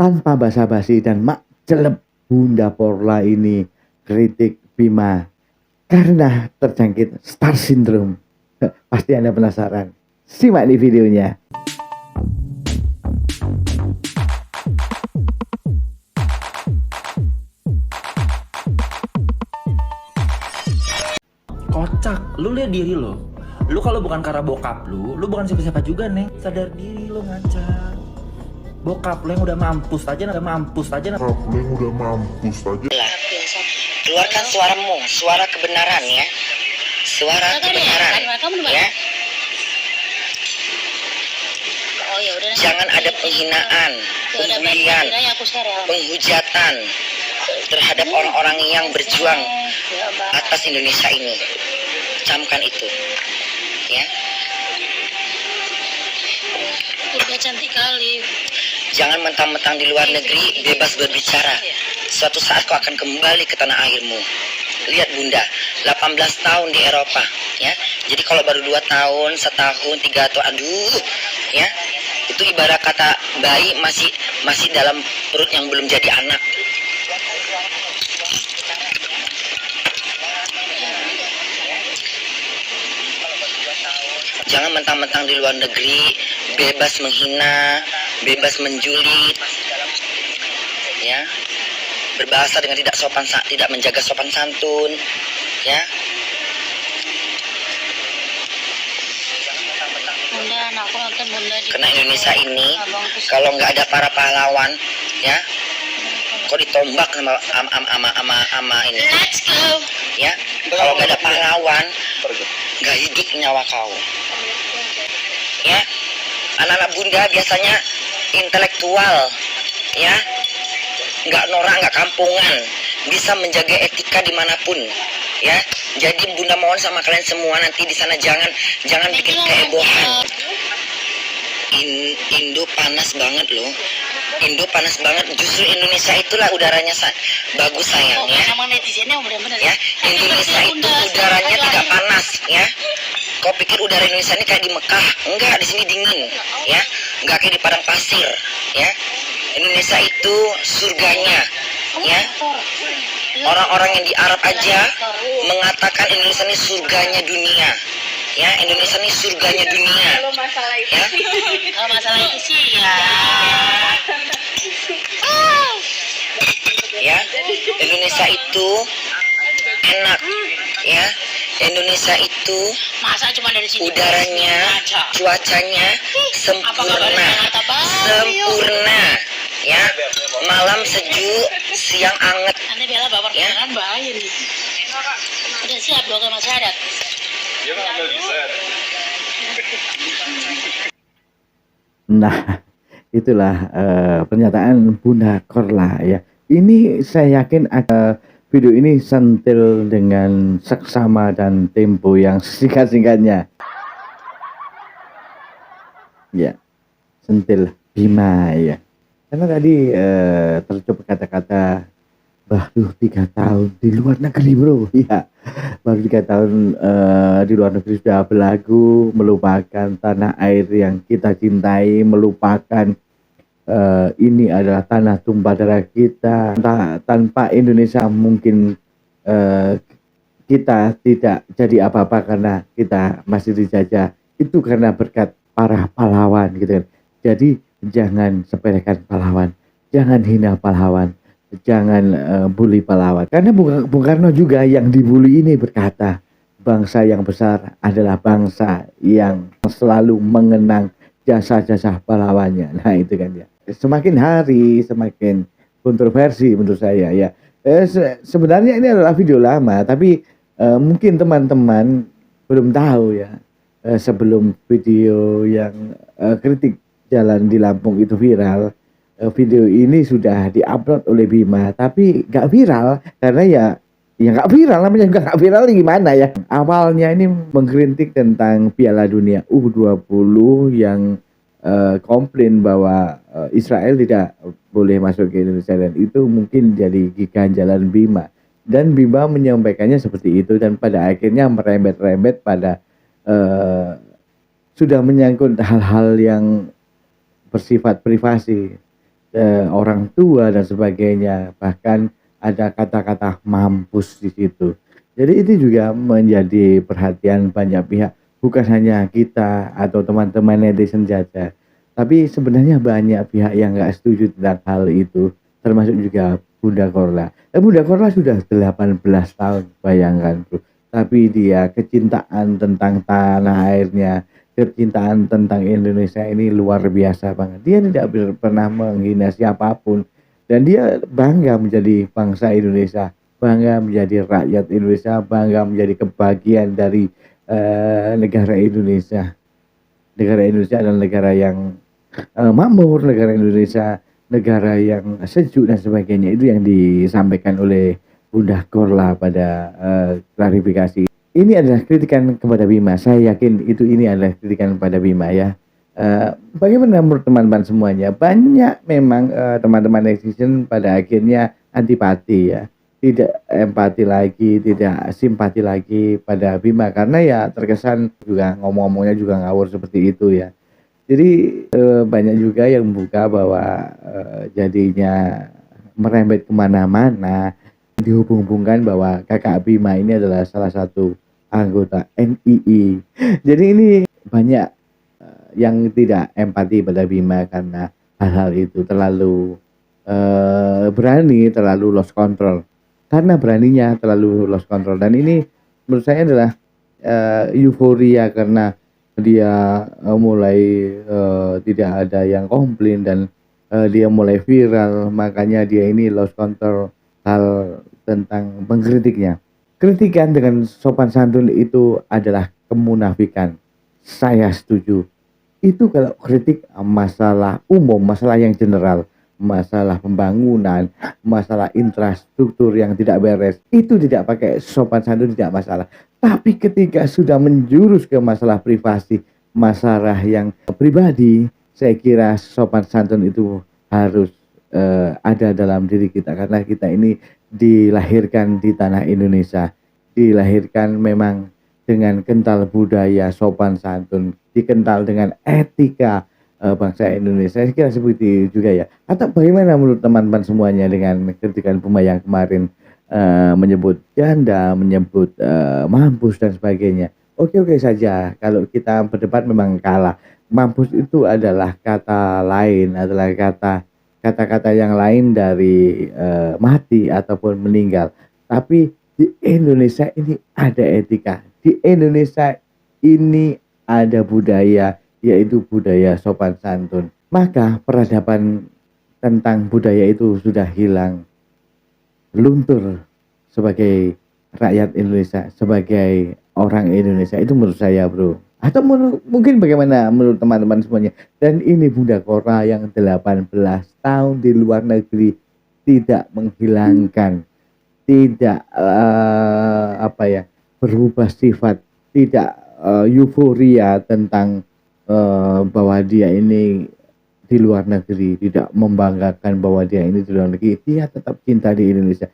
tanpa basa-basi dan mak celep Bunda Porla ini kritik Bima karena terjangkit star syndrome. Pasti Anda penasaran. Simak di videonya. Kocak, lu lihat diri lo. Lu kalau bukan karena bokap lu bukan siapa-siapa juga, Neng. Sadar diri lo, ngancam. Bokap lu yang udah mampus aja. Keluarkan suaramu, suara kebenaran ya. Suara kebenaran ya. Oh, ya udah. Jangan ada penghinaan, pembulian, penghujatan terhadap orang-orang yang berjuang atas Indonesia ini. Camkan itu. Ya. Udah cantik kali. Jangan mentang-mentang di luar negeri bebas berbicara. Suatu saat kau akan kembali ke tanah airmu. Lihat Bunda, 18 tahun di Eropa, ya. Jadi kalau baru 2 tahun, setahun, 3 tahun, aduh, ya. Itu ibarat kata bayi masih dalam perut yang belum jadi anak. Jangan mentang-mentang di luar negeri bebas menghina, bebas menjulit, ya, berbahasa dengan tidak menjaga sopan santun, ya. Bunda, anakku nonton Bunda di Karena Indonesia ini kalau nggak ada para pahlawan, ya, kok ditombak sama ini, Let's go. ya. Kalau nggak ada pahlawan, nggak hidup nyawa kau, ya. Anak-anak Bunda biasanya intelektual, ya, nggak norak, nggak kampungan, bisa menjaga etika dimanapun, ya. Jadi Bunda mohon sama kalian semua nanti di sana jangan bikin kehebohan. Indo panas banget loh. Indo panas banget. Justru Indonesia itulah udaranya bagus sayang, ya. Nama netizennya bener-bener Ya, Indonesia itu udaranya tidak panas, ya. Kau pikir udara Indonesia ini kayak di Mekah? Enggak, di sini dingin, ya. Enggak kayak di padang pasir, ya. Indonesia itu surganya, ya. Orang-orang yang di Arab aja mengatakan Indonesia ini surganya dunia, ya. Indonesia ini surganya dunia, ya. Kalau masalah itu sih ya. Ya, Indonesia itu enak, ya. Indonesia itu Masa cuma dari sini udaranya, cuacanya sempurna, ya. Malam sejuk, siang anget, Nanti Bella bawa ya. perjalanan bahaya nih. Udah siap dong ke masyarakat. Nah, itulah pernyataan Bunda Korla ya. Ini saya yakin video ini sentil dengan seksama dan tempo yang singkat-singkatnya. Ya, sentil Bima ya. Karena tadi tercup kata-kata baru 3 tahun di luar negeri bro. Ya, baru 3 tahun di luar negeri sudah berlagu, melupakan tanah air yang kita cintai, melupakan ini adalah tanah tumpah darah kita. Tanpa Indonesia mungkin kita tidak jadi apa-apa karena kita masih dijajah. Itu karena berkat para pahlawan gitu kan. Jadi jangan sepelekan pahlawan, jangan hina pahlawan, jangan bully pahlawan. Karena Bung Karno juga yang dibully ini berkata, bangsa yang besar adalah bangsa yang selalu mengenang jasa-jasa pahlawannya. Nah itu kan ya. Semakin hari semakin kontroversi menurut saya ya. Sebenarnya ini adalah video lama, tapi mungkin teman-teman belum tahu ya. Sebelum video yang kritik jalan di Lampung itu viral, video ini sudah diupload oleh Bima, tapi gak viral karena ya gak viral, namanya juga gak viral, gimana ya. Awalnya ini mengkritik tentang Piala Dunia U20 yang komplain bahwa Israel tidak boleh masuk ke Indonesia, dan itu mungkin jadi ganjalan Bima, dan Bima menyampaikannya seperti itu, dan pada akhirnya merembet-rembet pada sudah menyangkut hal-hal yang bersifat privasi. orang tua dan sebagainya, bahkan ada kata-kata mampus di situ. Jadi itu juga menjadi perhatian banyak pihak, bukan hanya kita atau teman-teman netizen saja, tapi sebenarnya banyak pihak yang nggak setuju tentang hal itu, termasuk juga Bunda Korla. Bunda Korla sudah 18 tahun, bayangkan Bro. Tapi dia kecintaan tentang tanah airnya, kecintaan tentang Indonesia ini luar biasa banget. Dia tidak pernah menghina siapapun dan dia bangga menjadi bangsa Indonesia, bangga menjadi rakyat Indonesia, bangga menjadi kebagian dari negara Indonesia. Negara Indonesia adalah negara yang makmur, negara Indonesia negara yang sejuk dan sebagainya. Itu yang disampaikan oleh Bunda Korla pada klarifikasi. Ini adalah kritikan kepada Bima. Saya yakin ini adalah kritikan kepada Bima ya. Bagaimana menurut teman-teman semuanya? Banyak memang teman-teman netizen pada akhirnya antipati ya, tidak empati lagi, tidak simpati lagi pada Bima karena ya terkesan juga ngomong-ngomongnya juga ngawur seperti itu ya. Jadi banyak juga yang membuka bahwa jadinya merembet kemana-mana, dihubung-hubungkan bahwa kakak Bima ini adalah salah satu anggota NII. Jadi ini banyak yang tidak empati pada Bima karena hal-hal itu terlalu berani, terlalu lost control. Karena beraninya terlalu lost control dan ini menurut saya adalah euforia karena dia mulai tidak ada yang komplain dan dia mulai viral, makanya dia ini lost control hal tentang mengkritiknya. Kritikan dengan sopan santun itu adalah kemunafikan. Saya setuju. Itu kalau kritik masalah umum, masalah yang general, masalah pembangunan, masalah infrastruktur yang tidak beres, itu tidak pakai sopan santun tidak masalah. Tapi ketika sudah menjurus ke masalah privasi, masalah yang pribadi, saya kira sopan santun itu harus ada dalam diri kita karena kita ini dilahirkan di tanah Indonesia, dilahirkan memang dengan kental budaya sopan santun, dikental dengan etika bangsa Indonesia. Saya kira seperti itu juga ya. Atau bagaimana menurut teman-teman semuanya dengan kritikan Bima yang kemarin menyebut janda, menyebut mampus dan sebagainya? Oke-oke saja kalau kita berdebat memang kalah. Mampus itu adalah kata lain, adalah kata-kata yang lain dari mati ataupun meninggal. Tapi di Indonesia ini ada etika. Di Indonesia ini ada budaya, yaitu budaya sopan santun. Maka peradaban tentang budaya itu sudah hilang, luntur sebagai rakyat Indonesia, sebagai orang Indonesia. Itu menurut saya bro. Atau mungkin bagaimana menurut teman-teman semuanya. Dan ini Bunda Korla yang 18 tahun di luar negeri tidak menghilangkan, tidak berubah sifat, tidak euforia tentang bahwa dia ini di luar negeri, tidak membanggakan bahwa dia ini di luar negeri. Dia tetap cinta di Indonesia.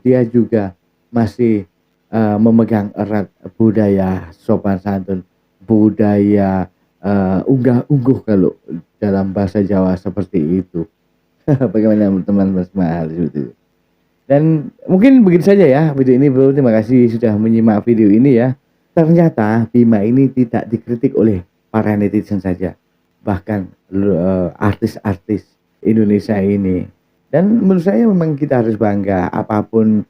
Dia juga masih memegang erat budaya sopan santun, budaya unggah-ungguh kalau dalam bahasa Jawa seperti itu. Bagaimana teman-teman semua hal seperti itu. Dan mungkin begitu saja ya video ini bro. Terima kasih sudah menyimak video ini ya. Ternyata Bima ini tidak dikritik oleh para netizen saja, bahkan artis-artis Indonesia ini. Dan menurut saya memang kita harus bangga apapun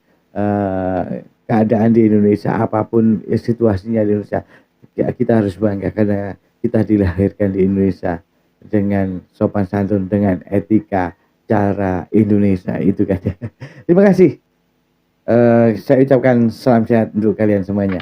keadaan di Indonesia, apapun situasinya di Indonesia, kita harus bangga karena kita dilahirkan di Indonesia dengan sopan santun, dengan etika cara Indonesia itu kan. Terima kasih. Saya ucapkan salam sehat untuk kalian semuanya.